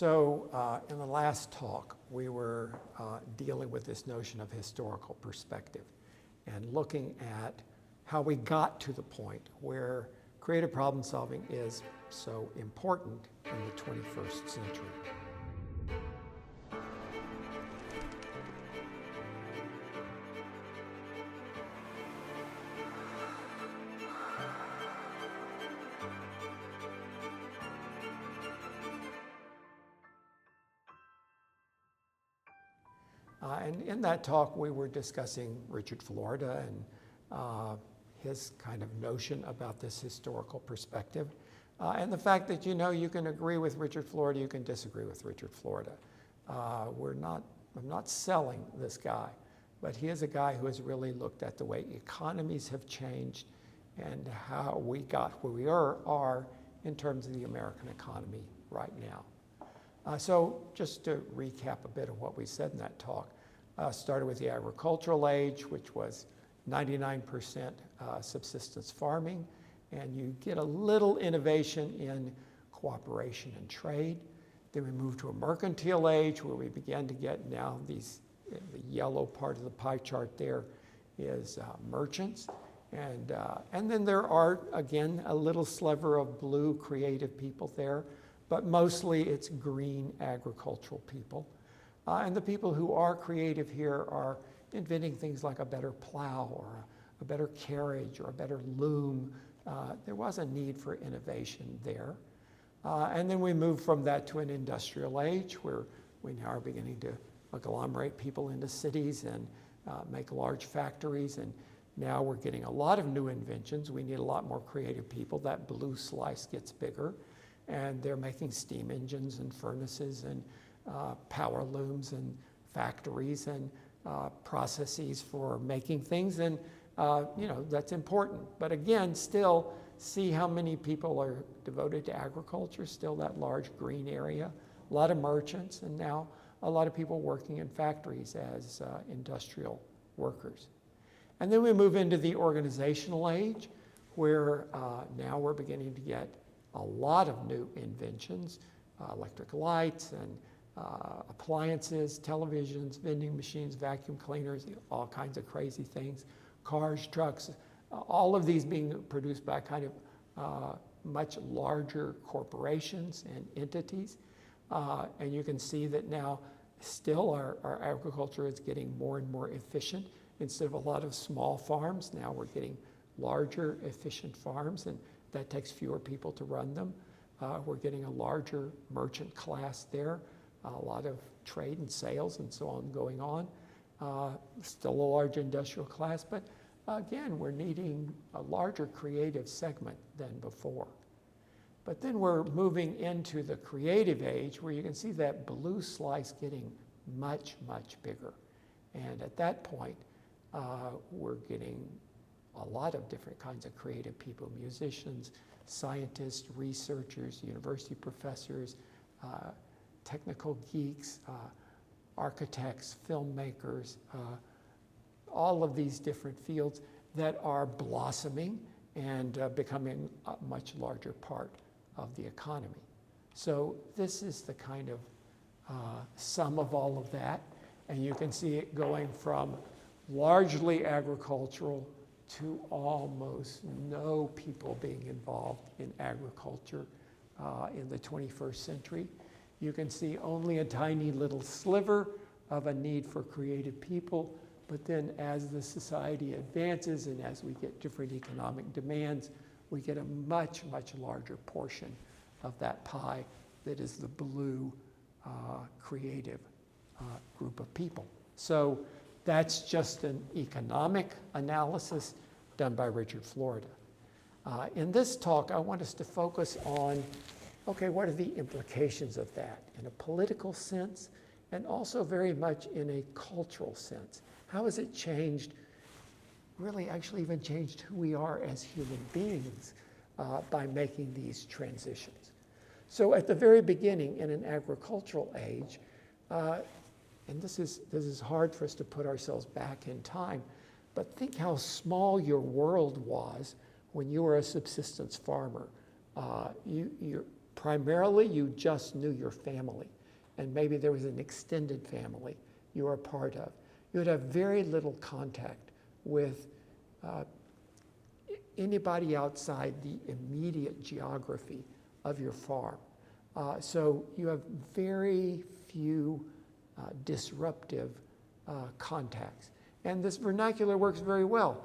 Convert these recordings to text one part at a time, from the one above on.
In the last talk, we were dealing with this notion of historical perspective and looking at how we got to the point where creative problem solving is so important in the 21st century. And in that talk, we were discussing Richard Florida and his kind of notion about this historical perspective. And the fact that, you can agree with Richard Florida, you can disagree with Richard Florida. I'm not selling this guy, but he is a guy who has really looked at the way economies have changed and how we got where we are in terms of the American economy right now. So just to recap a bit of what we said in that talk, started with the agricultural age, which was 99% subsistence farming, and you get a little innovation in cooperation and trade. Then we moved to a mercantile age where we began to get now the yellow part of the pie chart there is merchants. And then there are, again, a little sliver of blue creative people there, but mostly it's green agricultural people. And the people who are creative here are inventing things like a better plow or a better carriage or a better loom. There was a need for innovation there. And then we moved from that to an industrial age where we now are beginning to agglomerate people into cities and make large factories. And now we're getting a lot of new inventions. We need a lot more creative people. That blue slice gets bigger. And they're making steam engines and furnaces and power looms and factories and processes for making things. And, that's important. But again, still see how many people are devoted to agriculture, still that large green area, a lot of merchants, and now a lot of people working in factories as industrial workers. And then we move into the organizational age where now we're beginning to get a lot of new inventions, electric lights and appliances, televisions, vending machines, vacuum cleaners, all kinds of crazy things, cars, trucks, all of these being produced by kind of much larger corporations and entities. And you can see that now still our agriculture is getting more and more efficient. Instead of a lot of small farms, now we're getting larger, efficient farms, and that takes fewer people to run them. We're getting a larger merchant class there, a lot of trade and sales and so on going on. Still a large industrial class, but again, we're needing a larger creative segment than before. But then we're moving into the creative age where you can see that blue slice getting much, much bigger. And at that point, we're getting a lot of different kinds of creative people, musicians, scientists, researchers, university professors, technical geeks, architects, filmmakers, all of these different fields that are blossoming and becoming a much larger part of the economy. So this is the kind of sum of all of that, and you can see it going from largely agricultural to almost no people being involved in agriculture in the 21st century. You can see only a tiny little sliver of a need for creative people, but then as the society advances and as we get different economic demands, we get a much, much larger portion of that pie that is the blue creative group of people. So that's just an economic analysis done by Richard Florida. In this talk, I want us to focus on, okay, what are the implications of that in a political sense and also very much in a cultural sense? How has it changed, really actually even changed who we are as human beings by making these transitions? So at the very beginning in an agricultural age, and this is hard for us to put ourselves back in time, but think how small your world was when you were a subsistence farmer. Your primarily you just knew your family, and maybe there was an extended family you were a part of. You would have very little contact with anybody outside the immediate geography of your farm. So you have very few disruptive contacts. And this vernacular works very well.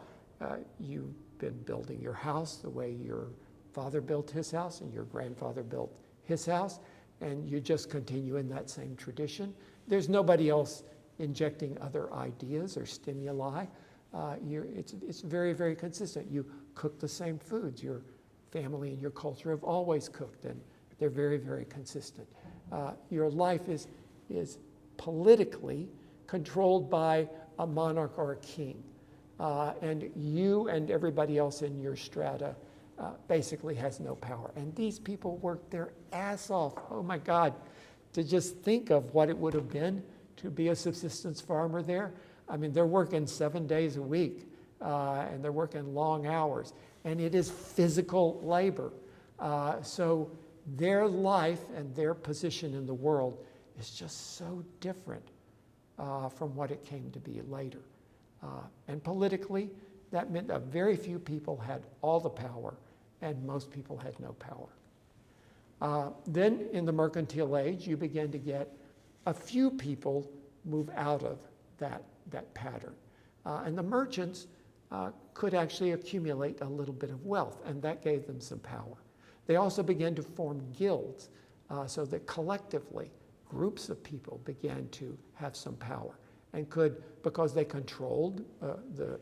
You've been building your house the way your father built his house and your grandfather built his house, and you just continue in that same tradition. There's nobody else injecting other ideas or stimuli. It's very, very consistent. You cook the same foods. Your family and your culture have always cooked, and they're very, very consistent. Your life is politically controlled by a monarch or a king. And you and everybody else in your strata basically has no power. And these people work their ass off. Oh my God, to just think of what it would have been to be a subsistence farmer there. I mean, they're working 7 days a week, and they're working long hours. And it is physical labor. So their life and their position in the world is just so different from what it came to be later. And politically, that meant that very few people had all the power, and most people had no power. Then in the mercantile age, you begin to get a few people move out of that pattern. And the merchants could actually accumulate a little bit of wealth, and that gave them some power. They also began to form guilds, so that collectively, groups of people began to have some power and could, because they controlled the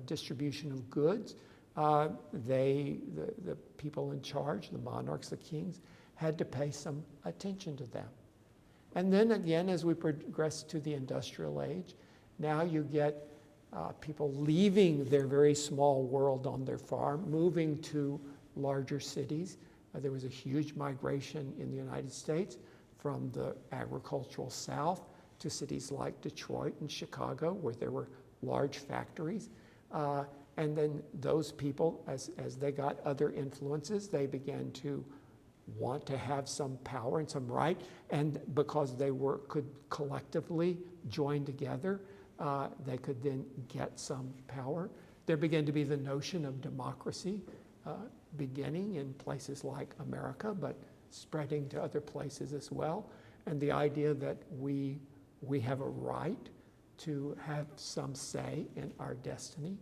distribution of goods, the people in charge, the monarchs, the kings, had to pay some attention to them. And then again, as we progress to the industrial age, now you get people leaving their very small world on their farm, moving to larger cities. There was a huge migration in the United States from the agricultural South to cities like Detroit and Chicago, where there were large factories. And then those people, as they got other influences, they began to want to have some power and some right. And because they could collectively join together, they could then get some power. There began to be the notion of democracy, beginning in places like America, but spreading to other places as well. And the idea that we have a right to have some say in our destiny.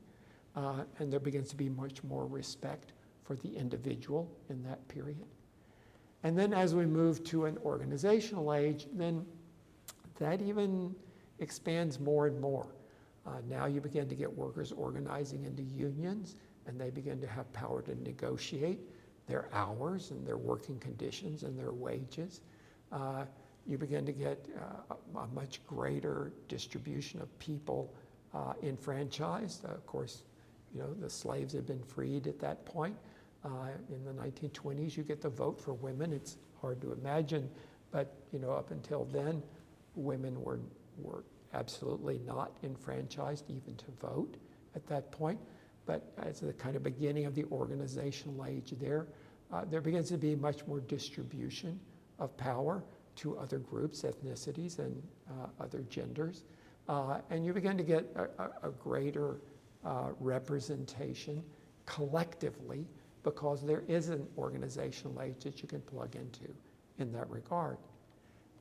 And there begins to be much more respect for the individual in that period. And then as we move to an organizational age, then that even expands more and more. Now you begin to get workers organizing into unions, and they begin to have power to negotiate their hours and their working conditions and their wages. You begin to get a much greater distribution of people enfranchised. Of course, you know, the slaves had been freed at that point. In the 1920s, you get the vote for women. It's hard to imagine, but you know, up until then, women were absolutely not enfranchised even to vote at that point. But as the kind of beginning of the organizational age there begins to be much more distribution of power to other groups, ethnicities, and other genders. And you begin to get a greater representation collectively, because there is an organizational age that you can plug into in that regard.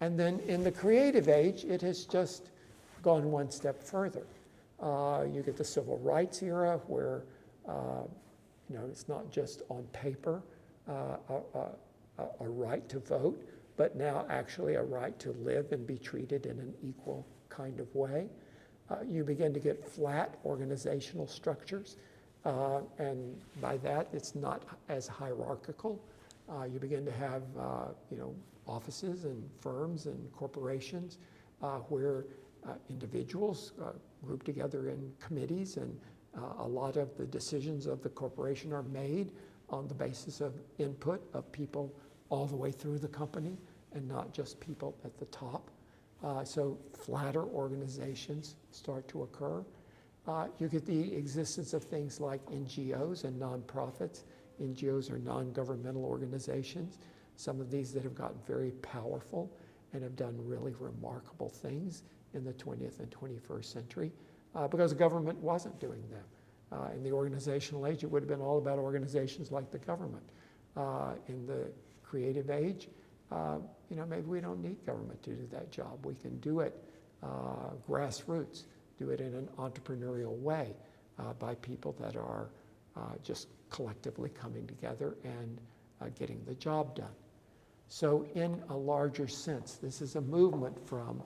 And then in the creative age, it has just gone one step further. You get the civil rights era where you know, it's not just on paper a right to vote, but now actually a right to live and be treated in an equal kind of way. You begin to get flat organizational structures, and by that it's not as hierarchical. You begin to have you know, offices and firms and corporations where individuals group together in committees, and a lot of the decisions of the corporation are made on the basis of input of people all the way through the company and not just people at the top. So flatter organizations start to occur. You get the existence of things like NGOs and nonprofits. NGOs are non-governmental organizations some of these that have gotten very powerful and have done really remarkable things in the 20th and 21st century because the government wasn't doing them. In the organizational age, it would have been all about organizations like the government. In the creative age, maybe we don't need government to do that job. We can do it grassroots, do it in an entrepreneurial way by people that are just collectively coming together and getting the job done. So in a larger sense, this is a movement from,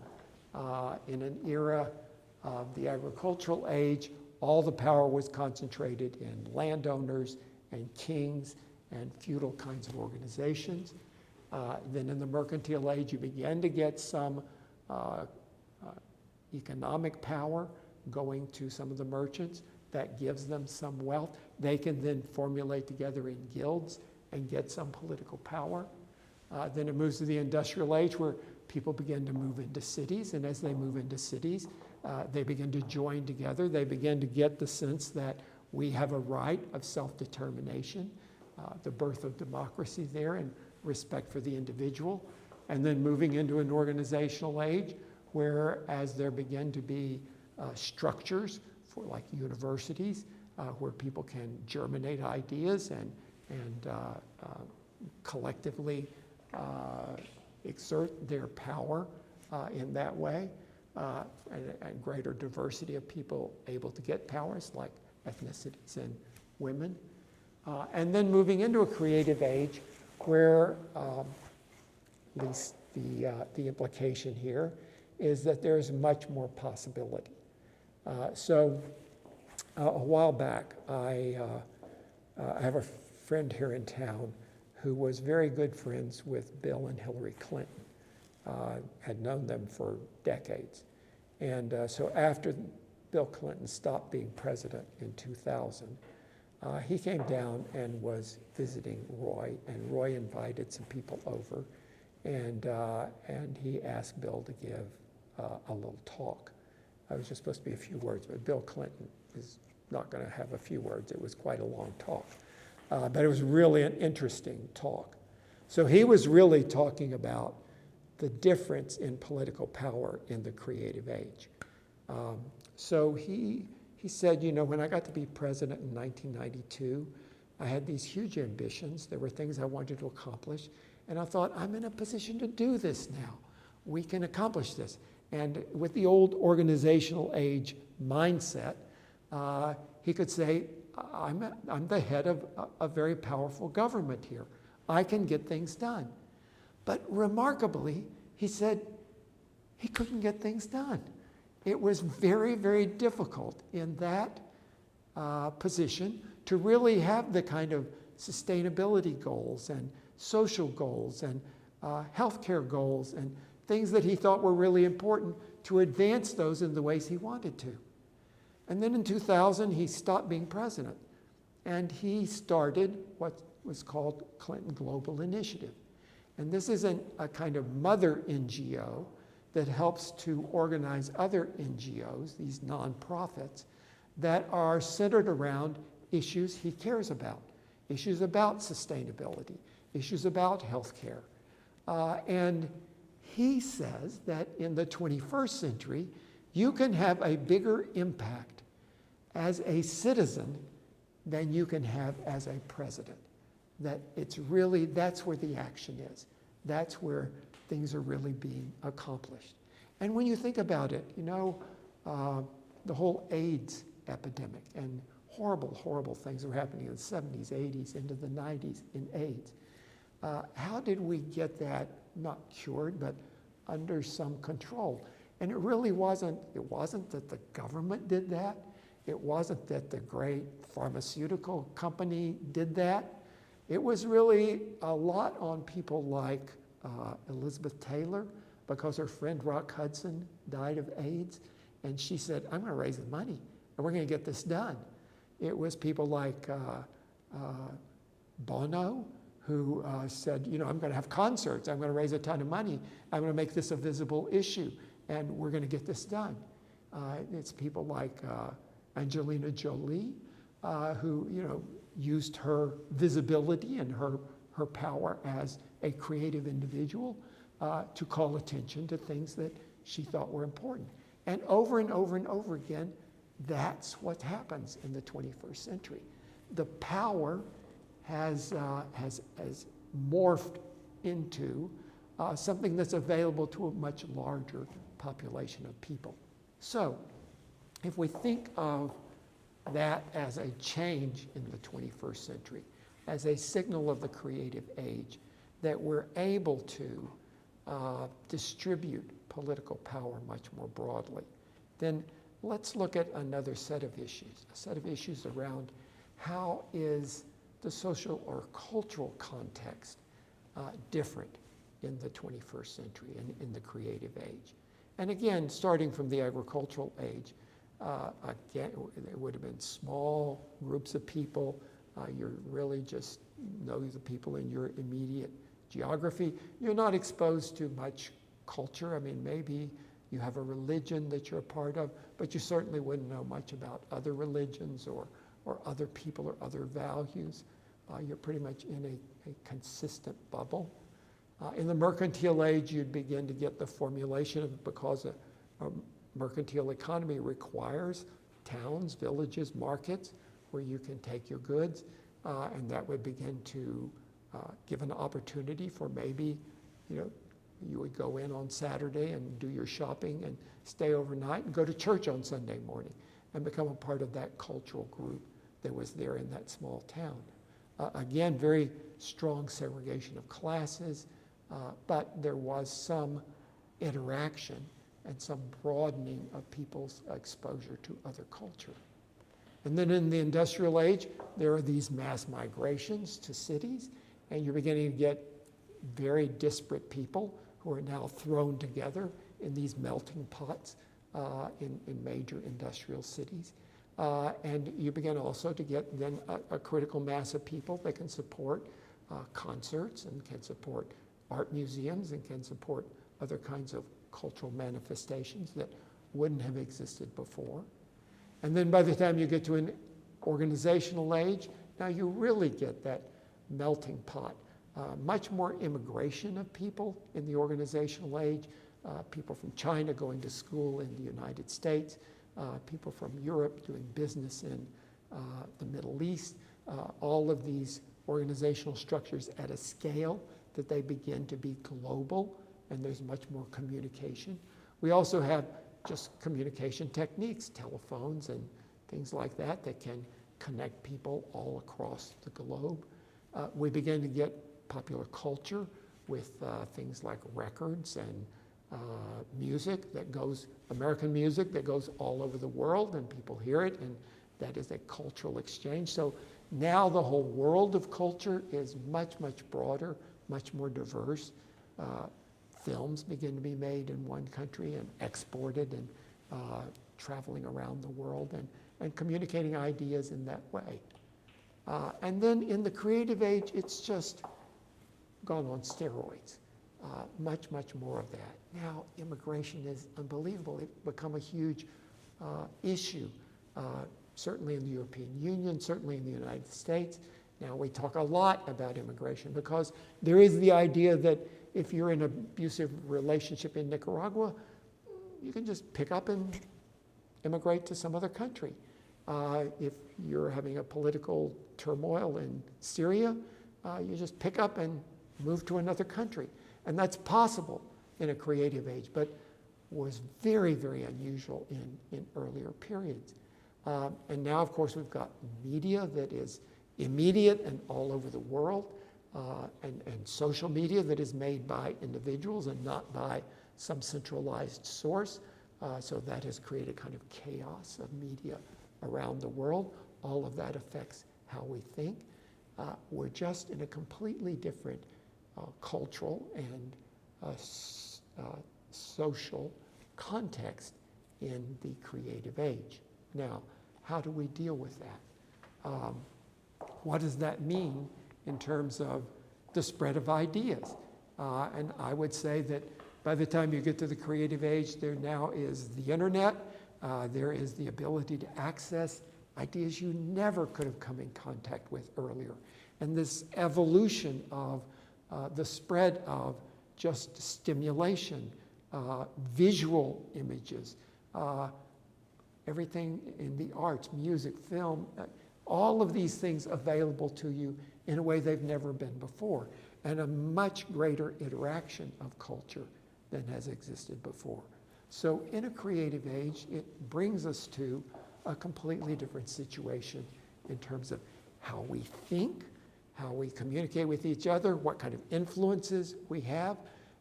in an era of the agricultural age, all the power was concentrated in landowners and kings and feudal kinds of organizations. Then in the mercantile age, you began to get some economic power going to some of the merchants. That gives them some wealth. They can then formulate together in guilds and get some political power. Then it moves to the industrial age where people begin to move into cities, and as they move into cities, they begin to join together. They begin to get the sense that we have a right of self-determination, the birth of democracy there, and respect for the individual. And then moving into an organizational age where as there begin to be structures for like universities where people can germinate ideas and collectively exert their power in that way, and greater diversity of people able to get powers like ethnicities and women. And then moving into a creative age where at least the implication here is that there's much more possibility. So a while back, I have a friend here in town who was very good friends with Bill and Hillary Clinton, had known them for decades. And so after Bill Clinton stopped being president in 2000, he came down and was visiting Roy, and Roy invited some people over, and he asked Bill to give a little talk. It was just supposed to be a few words, but Bill Clinton is not going to have a few words. It was quite a long talk. But it was really an interesting talk. So he was really talking about the difference in political power in the creative age. So he said, when I got to be president in 1992, I had these huge ambitions. There were things I wanted to accomplish. And I thought, I'm in a position to do this now. We can accomplish this. And with the old organizational age mindset, he could say, I'm the head of a very powerful government here. I can get things done. But remarkably, he said he couldn't get things done. It was very, very difficult in that position to really have the kind of sustainability goals and social goals and healthcare goals and things that he thought were really important to advance those in the ways he wanted to. And then in 2000, he stopped being president. And he started what was called Clinton Global Initiative. And this is a kind of mother NGO that helps to organize other NGOs, these nonprofits, that are centered around issues he cares about, issues about sustainability, issues about healthcare. And he says that in the 21st century, you can have a bigger impact as a citizen than you can have as a president. That it's really, that's where the action is. That's where things are really being accomplished. And when you think about it, the whole AIDS epidemic and horrible, horrible things were happening in the 70s, 80s, into the 90s in AIDS. How did we get that, not cured, but under some control? And it really wasn't that the government did that. It wasn't that the great pharmaceutical company did that. It was really a lot on people like Elizabeth Taylor, because her friend Rock Hudson died of AIDS. And she said, I'm going to raise the money, and we're going to get this done. It was people like Bono, who said, I'm going to have concerts. I'm going to raise a ton of money. I'm going to make this a visible issue, and we're going to get this done. It's people like Angelina Jolie, who used her visibility and her her power as a creative individual to call attention to things that she thought were important. And over and over and over again, that's what happens in the 21st century. The power has morphed into something that's available to a much larger population of people. So, if we think of that as a change in the 21st century, as a signal of the creative age, that we're able to distribute political power much more broadly, then let's look at another set of issues, a set of issues around how is the social or cultural context different in the 21st century and in the creative age. And again, starting from the agricultural age, again, there would have been small groups of people. You're really just know the people in your immediate geography. You're not exposed to much culture. I mean, maybe you have a religion that you're a part of, but you certainly wouldn't know much about other religions or other people or other values. You're pretty much in a consistent bubble. In the mercantile age, you'd begin to get the formulation of, because a mercantile economy requires towns, villages, markets where you can take your goods, and that would begin to give an opportunity for maybe, you would go in on Saturday and do your shopping and stay overnight and go to church on Sunday morning and become a part of that cultural group that was there in that small town. Again, very strong segregation of classes, but there was some interaction and some broadening of people's exposure to other culture. And then in the industrial age, there are these mass migrations to cities, and you're beginning to get very disparate people who are now thrown together in these melting pots in major industrial cities. And you begin also to get then a critical mass of people that can support concerts and can support art museums and can support other kinds of cultural manifestations that wouldn't have existed before. And then by the time you get to an organizational age, now you really get that melting pot. Much more immigration of people in the organizational age, people from China going to school in the United States, people from Europe doing business in the Middle East, all of these organizational structures at a scale that they begin to be global, and there's much more communication. We also have just communication techniques, telephones and things like that that can connect people all across the globe. We begin to get popular culture with things like records and music that goes, American music that goes all over the world and people hear it, and that is a cultural exchange. So now the whole world of culture is much, much broader, much more diverse. Films begin to be made in one country and exported and traveling around the world and communicating ideas in that way. And then in the creative age, it's just gone on steroids. Much, much more of that. Now, immigration is unbelievable. It's become a huge issue, certainly in the European Union, certainly in the United States. Now, we talk a lot about immigration because there is the idea that if you're in an abusive relationship in Nicaragua, you can just pick up and immigrate to some other country. If you're having a political turmoil in Syria, you just pick up and move to another country. And that's possible in a creative age, but was very, very unusual in earlier periods. And now, of course, we've got media that is immediate and all over the world, and social media that is made by individuals and not by some centralized source. So that has created kind of chaos of media around the world. All of that affects how we think. We're just in a completely different cultural and social context in the creative age. Now, how do we deal with that? What does that mean in terms of the spread of ideas? And I would say that by the time you get to the creative age, there now is the internet, there is the ability to access ideas you never could have come in contact with earlier. and this evolution of the spread of just stimulation, visual images, everything in the arts, music, film, all of these things available to you in a way they've never been before, and a much greater interaction of culture than has existed before. So in a creative age, it brings us to a completely different situation in terms of how we think, how we communicate with each other, what kind of influences we have,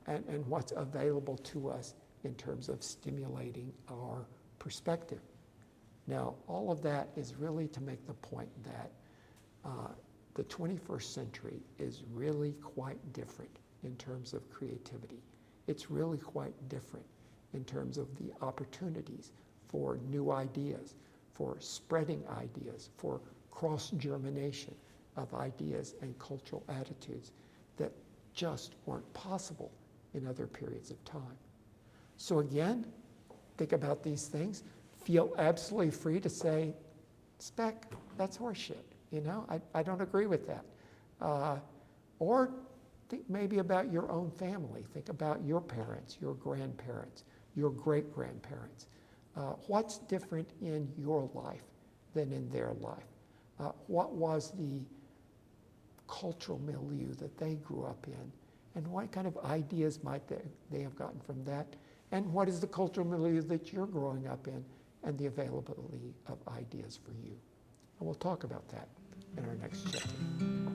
and what's available to us in terms of stimulating our perspective. Now, all of that is really to make the point that the 21st century is really quite different in terms of creativity. It's really quite different in terms of the opportunities for new ideas, for spreading ideas, for cross-germination of ideas and cultural attitudes that just weren't possible in other periods of time. So again, think about these things. Feel absolutely free to say, Speck, that's horseshit. You know, I don't agree with that. Or think maybe about your own family. Think about your parents, your grandparents, your great-grandparents. What's different in your life than in their life? What was the cultural milieu that they grew up in? And what kind of ideas might they have gotten from that? And what is the cultural milieu that you're growing up in, and the availability of ideas for you? And we'll talk about that in our next chapter.